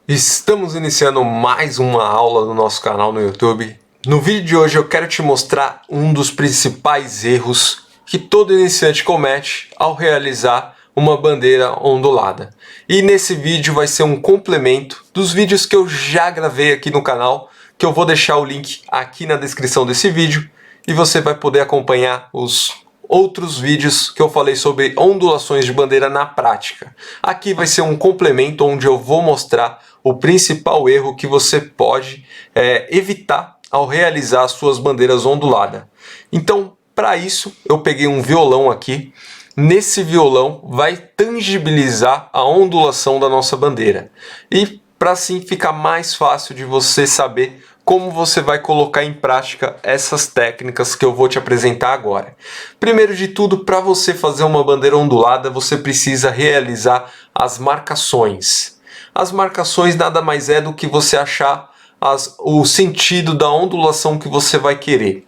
Estamos iniciando mais uma aula no nosso canal no YouTube. No vídeo de hoje eu quero te mostrar um dos principais erros que todo iniciante comete ao realizar uma bandeira ondulada. E nesse vídeo vai ser um complemento dos vídeos que eu já gravei aqui no canal, que eu vou deixar o link aqui na descrição desse vídeo e você vai poder acompanhar os outros vídeos que eu falei sobre ondulações de bandeira na prática. Aqui vai ser um complemento onde eu vou mostrar o principal erro que você pode evitar ao realizar as suas bandeiras onduladas. Então, para isso, eu peguei um violão aqui. Nesse violão vai tangibilizar a ondulação da nossa bandeira. E para assim ficar mais fácil de você saber como você vai colocar em prática essas técnicas que eu vou te apresentar agora. Primeiro de tudo, para você fazer uma bandeira ondulada, você precisa realizar as marcações. As marcações nada mais é do que você achar o sentido da ondulação que você vai querer.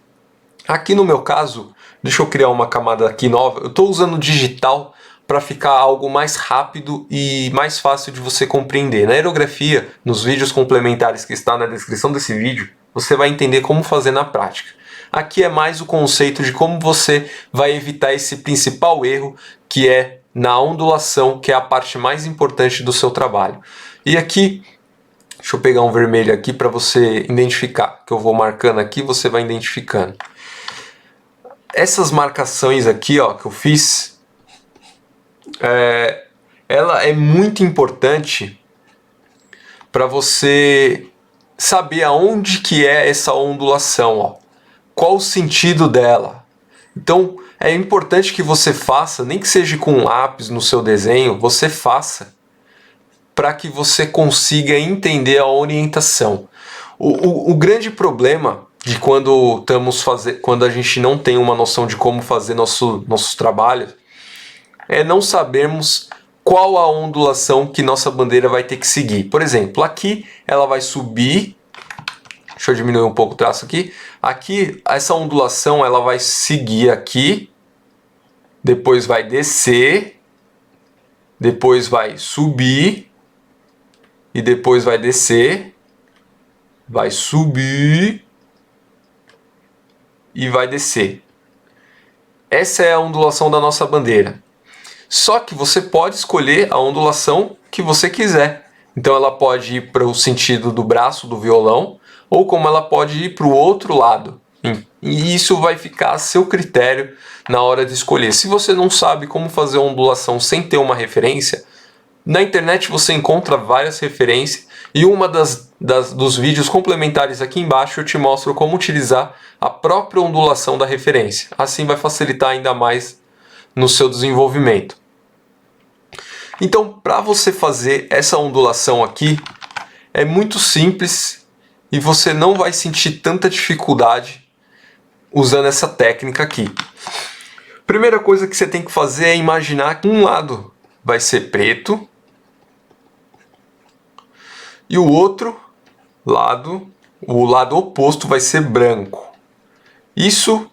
Aqui no meu caso, deixa eu criar uma camada aqui nova, eu estou usando digital para ficar algo mais rápido e mais fácil de você compreender. Na aerografia, nos vídeos complementares que está na descrição desse vídeo, você vai entender como fazer na prática. Aqui é mais o conceito de como você vai evitar esse principal erro, que é na ondulação, que é a parte mais importante do seu trabalho. E aqui, deixa eu pegar um vermelho aqui para você identificar, que eu vou marcando aqui, você vai identificando. Essas marcações aqui, ó, que eu fiz, ela é muito importante para você saber aonde que é essa ondulação, ó. Qual o sentido dela. Então é importante que você faça, nem que seja com um lápis no seu desenho, você faça para que você consiga entender a orientação. O grande problema de quando a gente não tem uma noção de como fazer nossos trabalhos é não sabermos qual a ondulação que nossa bandeira vai ter que seguir. Por exemplo, aqui ela vai subir, deixa eu diminuir um pouco o traço aqui, aqui essa ondulação ela vai seguir aqui, depois vai descer, depois vai subir, e depois vai descer, vai subir e vai descer. Essa é a ondulação da nossa bandeira. Só que você pode escolher a ondulação que você quiser. Então ela pode ir para o sentido do braço do violão, ou como ela pode ir para o outro lado. E isso vai ficar a seu critério na hora de escolher. Se você não sabe como fazer a ondulação sem ter uma referência, na internet você encontra várias referências e uma dos vídeos complementares aqui embaixo eu te mostro como utilizar a própria ondulação da referência. Assim vai facilitar ainda mais no seu desenvolvimento. Então, para você fazer essa ondulação aqui, é muito simples e você não vai sentir tanta dificuldade usando essa técnica aqui. Primeira coisa que você tem que fazer é imaginar que um lado vai ser preto e o outro lado, o lado oposto, vai ser branco. Isso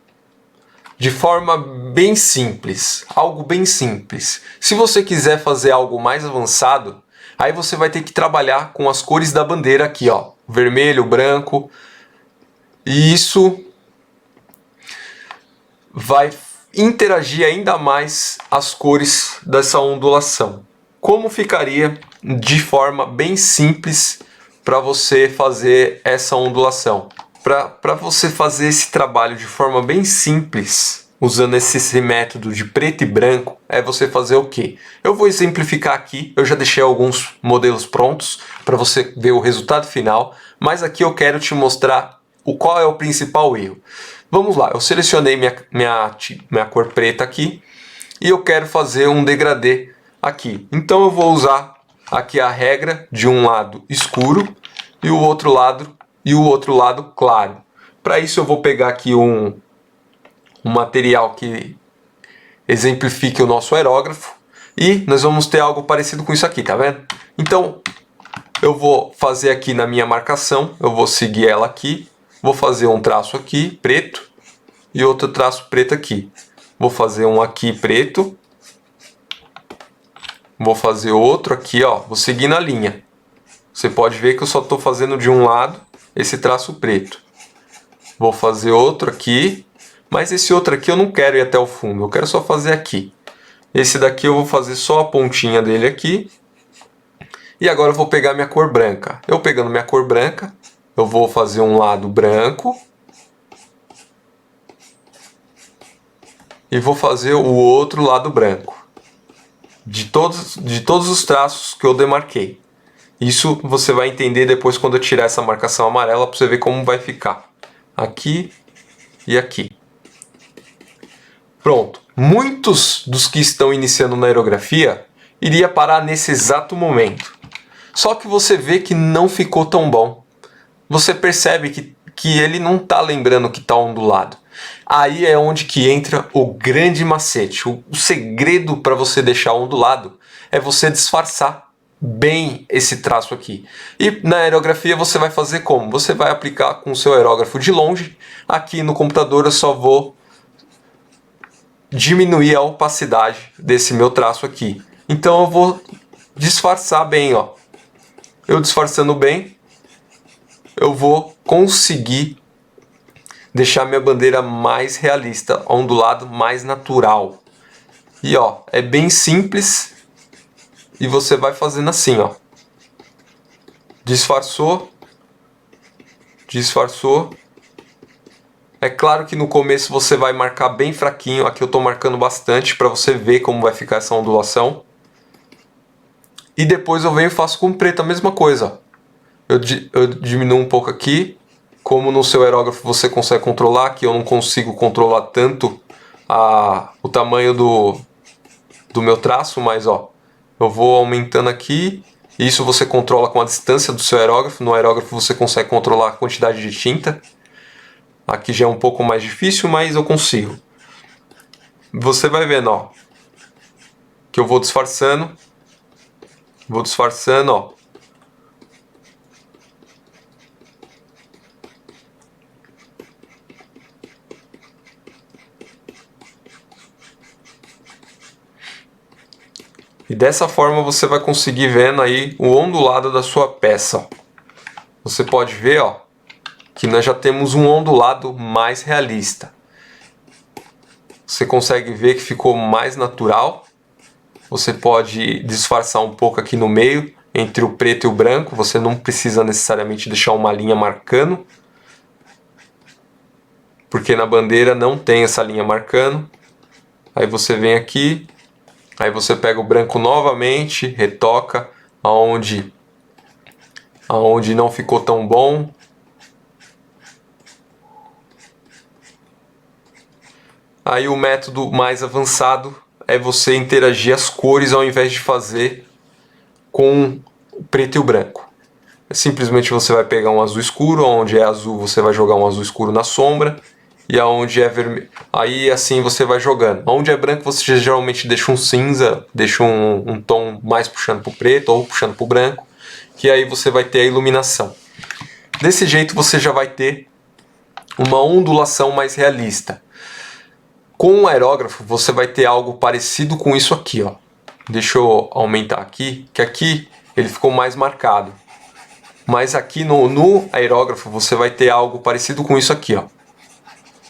de forma bem simples, algo bem simples. Se você quiser fazer algo mais avançado, aí você vai ter que trabalhar com as cores da bandeira aqui, ó, vermelho, branco, e isso vai interagir ainda mais as cores dessa ondulação. Como ficaria de forma bem simples para você fazer essa ondulação? Para você fazer esse trabalho de forma bem simples, usando esse método de preto e branco, é você fazer o quê? Eu vou exemplificar aqui, eu já deixei alguns modelos prontos para você ver o resultado final, mas aqui eu quero te mostrar qual é o principal erro. Vamos lá, eu selecionei minha cor preta aqui e eu quero fazer um degradê aqui. Então eu vou usar aqui a regra de um lado escuro e o outro lado claro. Para isso eu vou pegar aqui um material que exemplifique o nosso aerógrafo e nós vamos ter algo parecido com isso aqui, tá vendo? Então eu vou fazer aqui na minha marcação, eu vou seguir ela aqui, vou fazer um traço aqui preto e outro traço preto aqui. Vou fazer um aqui preto, vou fazer outro aqui, ó, vou seguir na linha. Você pode ver que eu só estou fazendo de um lado esse traço preto. Vou fazer outro aqui, mas esse outro aqui eu não quero ir até o fundo, eu quero só fazer aqui. Esse daqui eu vou fazer só a pontinha dele aqui. E agora eu vou pegar minha cor branca. Eu pegando minha cor branca, eu vou fazer um lado branco. E vou fazer o outro lado branco. De todos os traços que eu demarquei. Isso você vai entender depois quando eu tirar essa marcação amarela para você ver como vai ficar. Aqui e aqui. Pronto. Muitos dos que estão iniciando na aerografia iria parar nesse exato momento. Só que você vê que não ficou tão bom. Você percebe que ele não está lembrando que está ondulado. Aí é onde que entra o grande macete. O segredo para você deixar ondulado é você disfarçar bem esse traço aqui. E na aerografia você vai fazer como? Você vai aplicar com o seu aerógrafo de longe. Aqui no computador eu só vou diminuir a opacidade desse meu traço aqui. Então eu vou disfarçar bem, ó. Eu disfarçando bem, eu vou conseguir deixar minha bandeira mais realista, ondulado, mais natural. E ó, é bem simples. E você vai fazendo assim, ó. Disfarçou. Disfarçou. É claro que no começo você vai marcar bem fraquinho. Aqui eu estou marcando bastante para você ver como vai ficar essa ondulação. E depois eu venho e faço com preto a mesma coisa. Eu diminuo um pouco aqui. Como no seu aerógrafo você consegue controlar, que eu não consigo controlar tanto o tamanho do meu traço, mas ó, eu vou aumentando aqui. Isso você controla com a distância do seu aerógrafo. No aerógrafo você consegue controlar a quantidade de tinta. Aqui já é um pouco mais difícil, mas eu consigo. Você vai vendo, ó, que eu vou disfarçando. Vou disfarçando, ó. E dessa forma você vai conseguir vendo aí o ondulado da sua peça. Você pode ver, ó, que nós já temos um ondulado mais realista. Você consegue ver que ficou mais natural. Você pode disfarçar um pouco aqui no meio, entre o preto e o branco. Você não precisa necessariamente deixar uma linha marcando, porque na bandeira não tem essa linha marcando. Aí você vem aqui, aí você pega o branco novamente, retoca aonde não ficou tão bom. Aí o método mais avançado é você interagir as cores ao invés de fazer com o preto e o branco. Simplesmente você vai pegar um azul escuro, onde é azul você vai jogar um azul escuro na sombra, e aonde é vermelho, aí assim você vai jogando. Onde é branco você geralmente deixa um cinza, deixa um tom mais puxando para o preto ou puxando para o branco, que aí você vai ter a iluminação. Desse jeito você já vai ter uma ondulação mais realista. Com o aerógrafo você vai ter algo parecido com isso aqui, ó. Deixa eu aumentar aqui, que aqui ele ficou mais marcado. Mas aqui no aerógrafo você vai ter algo parecido com isso aqui, ó.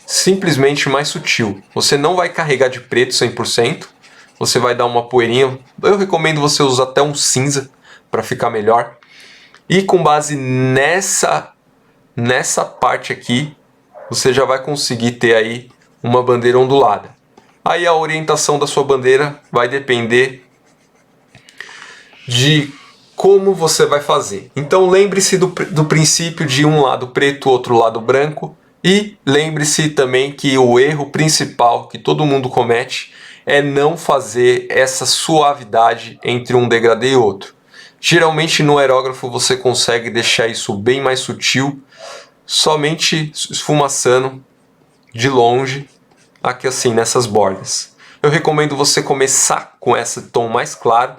Simplesmente mais sutil. Você não vai carregar de preto 100%. Você vai dar uma poeirinha. Eu recomendo você usar até um cinza para ficar melhor. E com base nessa parte aqui, você já vai conseguir ter aí uma bandeira ondulada. Aí a orientação da sua bandeira vai depender de como você vai fazer. Então lembre-se do princípio de um lado preto, outro lado branco. E lembre-se também que o erro principal que todo mundo comete é não fazer essa suavidade entre um degradê e outro. Geralmente no aerógrafo você consegue deixar isso bem mais sutil, somente esfumaçando de longe, aqui assim, nessas bordas. Eu recomendo você começar com esse tom mais claro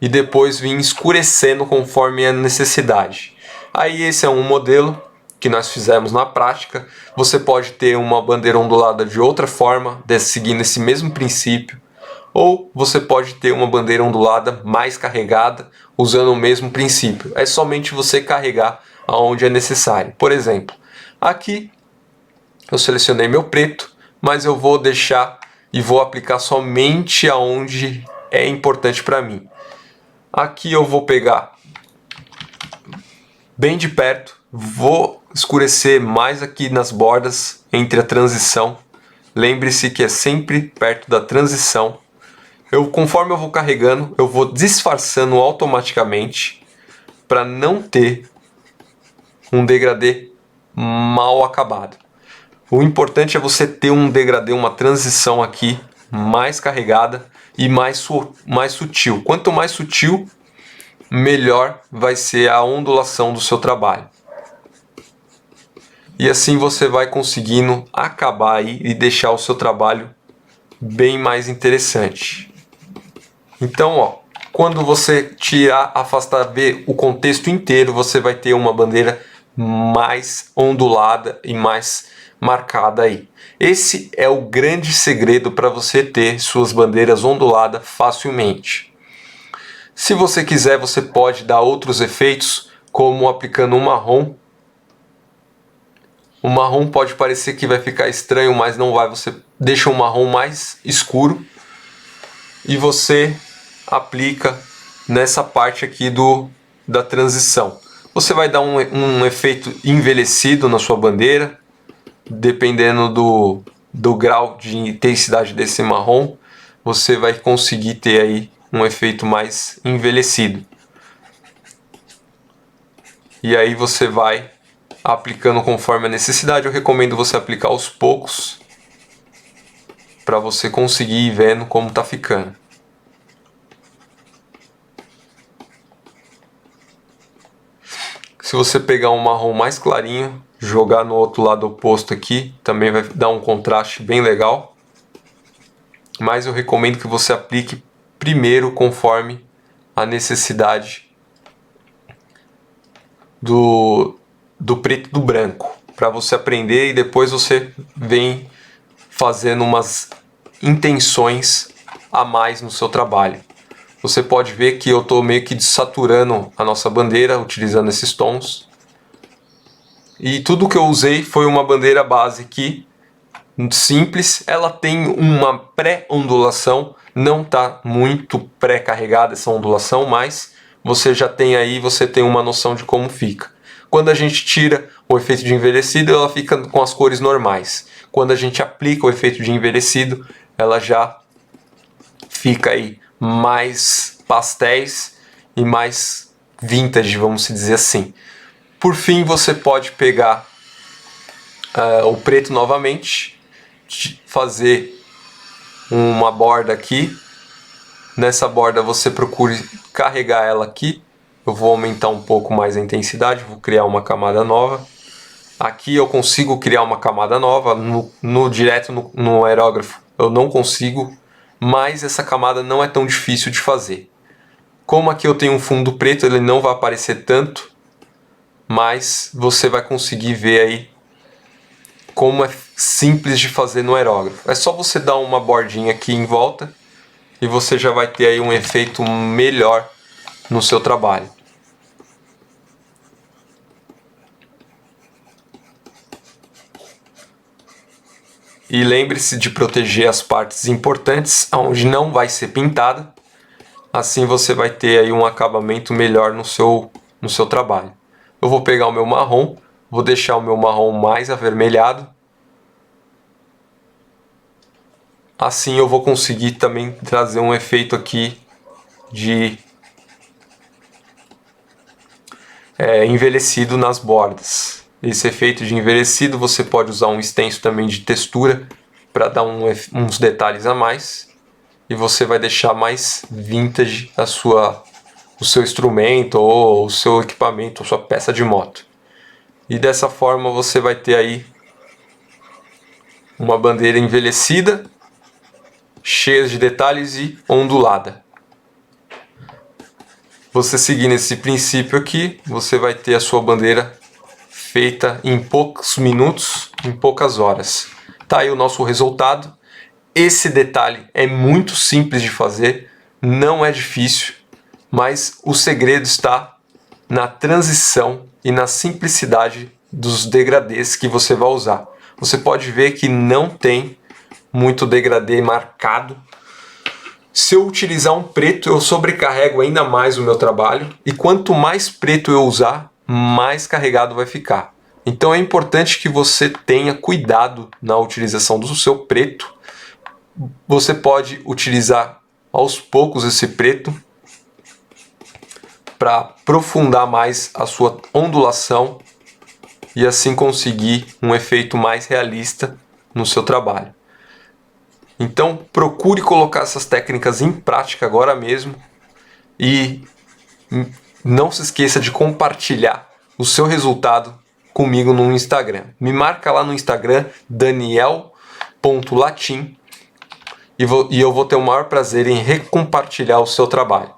e depois vir escurecendo conforme a necessidade. Aí esse é um modelo que nós fizemos na prática. Você pode ter uma bandeira ondulada de outra forma, seguindo esse mesmo princípio, Ou você pode ter uma bandeira ondulada mais carregada usando o mesmo princípio. É somente você carregar aonde é necessário. Por exemplo, aqui eu selecionei meu preto, mas eu vou deixar e vou aplicar somente aonde é importante para mim. Aqui eu vou pegar bem de perto, vou escurecer mais aqui nas bordas entre a transição. Lembre-se que é sempre perto da transição. Conforme eu vou carregando, eu vou disfarçando automaticamente para não ter um degradê mal acabado. O importante é você ter um degradê, uma transição aqui mais carregada e mais sutil. Quanto mais sutil, melhor vai ser a ondulação do seu trabalho. E assim você vai conseguindo acabar aí e deixar o seu trabalho bem mais interessante. Então, ó, quando você tirar, afastar, ver o contexto inteiro, você vai ter uma bandeira mais ondulada e mais marcada aí. Esse é o grande segredo para você ter suas bandeiras onduladas facilmente. Se você quiser, você pode dar outros efeitos, como aplicando um marrom. O marrom pode parecer que vai ficar estranho, mas não vai. Você deixa um marrom mais escuro e você aplica nessa parte aqui da transição. Você vai dar um efeito envelhecido na sua bandeira, dependendo do grau de intensidade desse marrom, você vai conseguir ter aí um efeito mais envelhecido. E aí você vai aplicando conforme a necessidade. Eu recomendo você aplicar aos poucos para você conseguir ir vendo como tá ficando. Se você pegar um marrom mais clarinho, jogar no outro lado oposto aqui, também vai dar um contraste bem legal. Mas eu recomendo que você aplique primeiro conforme a necessidade do preto e do branco, para você aprender, e depois você vem fazendo umas intenções a mais no seu trabalho. Você pode ver que eu estou meio que desaturando a nossa bandeira utilizando esses tons. E tudo que eu usei foi uma bandeira base aqui, simples. Ela tem uma pré-ondulação, não está muito pré-carregada essa ondulação, mas você já tem aí, você tem uma noção de como fica. Quando a gente tira o efeito de envelhecido, ela fica com as cores normais. Quando a gente aplica o efeito de envelhecido, ela já fica aí mais pastéis e mais vintage, vamos dizer assim. Por fim, você pode pegar o preto novamente, fazer uma borda aqui. Nessa borda você procure carregar ela aqui. Eu vou aumentar um pouco mais a intensidade, vou criar uma camada nova. Aqui eu consigo criar uma camada nova, direto no aerógrafo eu não consigo, mas essa camada não é tão difícil de fazer. Como aqui eu tenho um fundo preto, ele não vai aparecer tanto, mas você vai conseguir ver aí como é simples de fazer no aerógrafo. É só você dar uma bordinha aqui em volta e você já vai ter aí um efeito melhor no seu trabalho. E lembre-se de proteger as partes importantes onde não vai ser pintada. Assim você vai ter aí um acabamento melhor no seu trabalho. Eu vou pegar o meu marrom, vou deixar o meu marrom mais avermelhado. Assim eu vou conseguir também trazer um efeito aqui de envelhecido nas bordas. Esse efeito de envelhecido você pode usar um extenso também de textura para dar uns detalhes a mais. E você vai deixar mais vintage o seu instrumento ou o seu equipamento, a sua peça de moto. E dessa forma você vai ter aí uma bandeira envelhecida, cheia de detalhes e ondulada. Você seguindo esse princípio aqui, você vai ter a sua bandeira feita em poucos minutos, em poucas horas. Tá aí o nosso resultado. esse detalhe é muito simples de fazer, não é difícil, mas o segredo está na transição e na simplicidade dos degradês que você vai usar. Você pode ver que não tem muito degradê marcado. Se eu utilizar um preto, eu sobrecarrego ainda mais o meu trabalho, e quanto mais preto eu usar, mais carregado vai ficar. Então é importante que você tenha cuidado na utilização do seu preto. Você pode utilizar aos poucos esse preto para aprofundar mais a sua ondulação e assim conseguir um efeito mais realista no seu trabalho. Então procure colocar essas técnicas em prática agora mesmo e não se esqueça de compartilhar o seu resultado comigo no Instagram. Me marca lá no Instagram, daniel.latim, e eu vou ter o maior prazer em recompartilhar o seu trabalho.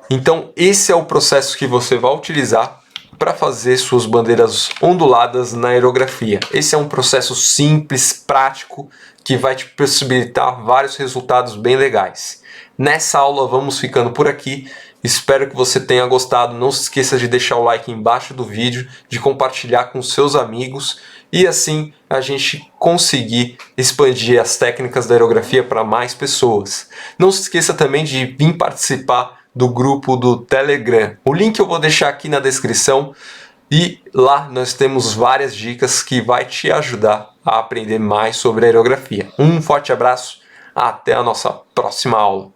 Então esse é o processo que você vai utilizar para fazer suas bandeiras onduladas na aerografia. Esse é um processo simples, prático, que vai te possibilitar vários resultados bem legais. Nessa aula vamos ficando por aqui. Espero que você tenha gostado. Não se esqueça de deixar o like embaixo do vídeo, de compartilhar com seus amigos e assim a gente conseguir expandir as técnicas da aerografia para mais pessoas. Não se esqueça também de vir participar do grupo do Telegram. O link eu vou deixar aqui na descrição e lá nós temos várias dicas que vai te ajudar a aprender mais sobre aerografia. Um forte abraço, até a nossa próxima aula.